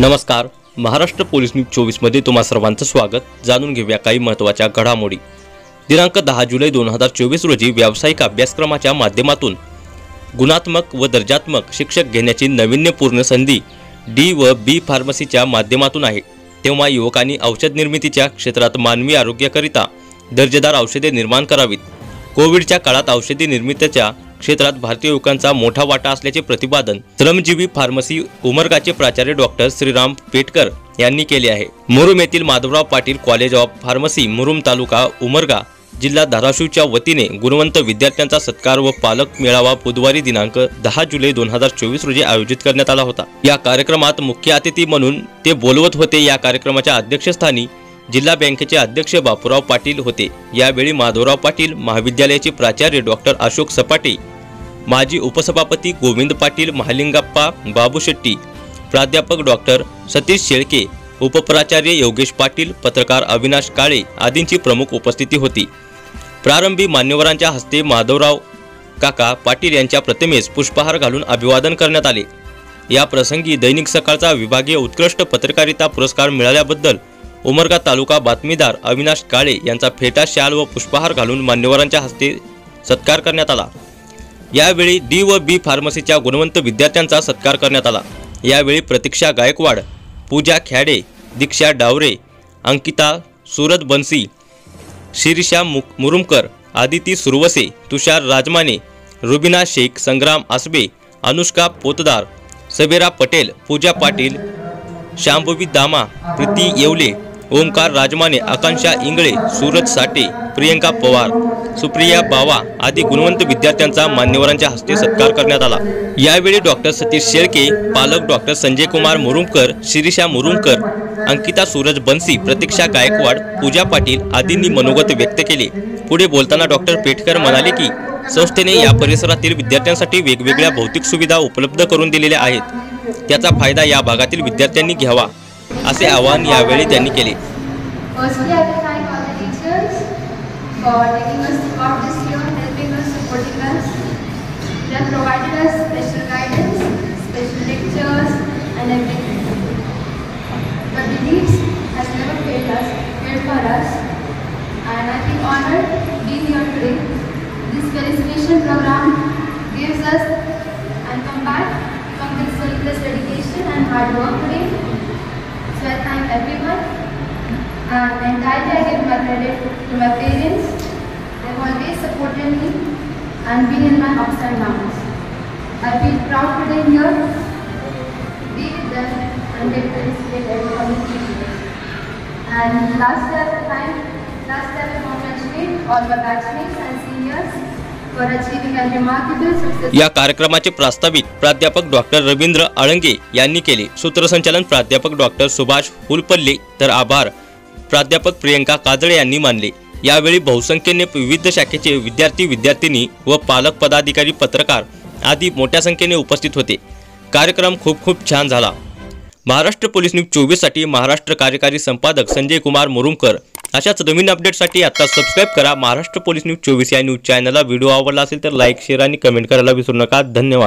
नमस्कार, Maharashtra police news 24 मध्ये तुम्हा सर्वांचं स्वागत। जाणून घेऊया काही महत्त्वाच्या घडामोडी। दिनांक 10 जुलै 2024 रोजी व्यावसायिक अभ्यासक्रमाच्या माध्यमातून गुणात्मक व दर्जात्मक शिक्षक घेण्याची नाविन्यपूर्ण संधी डी व बी फार्मसीच्या माध्यमातून आहे। तेव्हा युवकांनी औषध निर्मितीच्या क्षेत्रात मानवी आरोग्याकरिता दर्जेदार औषधे निर्माण करावीत। कोविडच्या काळात औषधी निर्मितीच्या क्षेत्रात भारतीय युवकांचा मोठा वाटा असल्याचे प्रतिपादन श्रमजीवी फार्मसी उमरगाचे प्राचार्य डॉक्टर श्रीराम पेटकर यांनी केले आहे। मुरुम येथील Madhavrao Patil college of pharmacy Murum taluka Umarga जिल्हा धाराशिवच्या वतीने गुणवंत विद्यार्थ्यांचा सत्कार व पालक मेळावा बुधवारी दिनांक 10 जुलै 2024 रोजी आयोजित करण्यात आला होता। या कार्यक्रमात मुख्य अतिथी म्हणून ते बोलवत होते। या कार्यक्रमाच्या अध्यक्षस्थानी जिल्हा बँकेचे अध्यक्ष बापूराव पाटील होते। यावेळी माधवराव पाटील महाविद्यालयाचे प्राचार्य डॉक्टर अशोक सपाटे, माजी उपसभापती गोविंद पाटील, महालिंगप्पा बाबू शेट्टी, प्राध्यापक डॉक्टर सतीश शेळके, उपप्राचार्य योगेश पाटील, पत्रकार अविनाश काळे आदींची प्रमुख उपस्थिती होती। प्रारंभी मान्यवरांच्या हस्ते माधवराव काका पाटील यांच्या प्रतिमेस पुष्पहार घालून अभिवादन करण्यात आले। या प्रसंगी दैनिक सकाळचा विभागीय उत्कृष्ट पत्रकारिता पुरस्कार मिळाल्याबद्दल उमरगा तालुका बातमीदार अविनाश काळे यांचा फेटा शाल व पुष्पहार घालून मान्यवरांच्या हस्ते सत्कार करण्यात आला। यावेळी डी व बी फार्मसीच्या गुणवंत विद्यार्थ्यांचा सत्कार करण्यात आला। यावेळी प्रतीक्षा गायकवाड, पूजा ख्याडे, दीक्षा डावरे, अंकिता सुरत बनसी, शिरीषा मुरुमकर, आदिती सुरवसे, तुषार राजमाने, रुबिना शेख, संग्राम आसबे, अनुष्का पोतदार, सबेरा पटेल, पूजा पाटील, शांभवी दामा, प्रीती येवले, ओमकार राजमाने, आकांक्षा इंगळे, सूरज साटे, प्रियंका पवार, सुप्रिया बावा आदी गुणवंत विद्यार्थ्यांचा मान्यवरांच्या हस्ते सत्कार करण्यात आला। यावेळी डॉक्टर सतीश शेळके, पालक डॉक्टर संजय कुमार मुरुमकर, शिरीषा मुरुमकर, अंकिता सूरज बनसी, प्रतीक्षा गायकवाड, पूजा पाटील आदींनी मनोगत व्यक्त केले। पुढे बोलताना डॉक्टर पेटकर म्हणाले की संस्थेने या परिसरातील विद्यार्थ्यांसाठी वेगवेगळ्या भौतिक सुविधा उपलब्ध करून दिलेल्या आहेत। त्याचा फायदा या भागातील विद्यार्थ्यांनी घ्यावा असे आवाहन यावेळी त्यांनी केले। Hard work today, so I thank everyone, and entirely I give my credit to my parents. They've always supported me and been in my ups and downs. I feel proud today here, be with them and get to inspire everyone in today. And last year I congratulate all my batchmates and seniors for achieving a remarkable success. या कार्यक्रमाचे प्रास्ताविक प्राध्यापक doctor Ravindra Alange यांनी केले। सूत्रसंचालन प्राध्यापक doctor Subhash हुलपल्ले तर आभार प्राध्यापक प्रियंका काजळे यांनी मानले। यावेळी बहुसंख्येने विविध शाखेचे विद्यार्थी विद्यार्थिनी व पालक पदाधिकारी पत्रकार आदी मोठ्या संख्येने उपस्थित होते। कार्यक्रम खूप छान झाला। महाराष्ट्र पोलीस न्यूज 24 साठी महाराष्ट्र कार्यकारी संपादक संजय कुमार मुरुमकर। अशाच नवीन अपडेटसाठी आता सबस्क्राइब करा महाराष्ट्र पोलीस न्यूज 24 या न्यूज चॅनलला। व्हिडिओ आवडला असेल तर लाईक, शेअर आणि कमेंट करायला विसरू नका। धन्यवाद।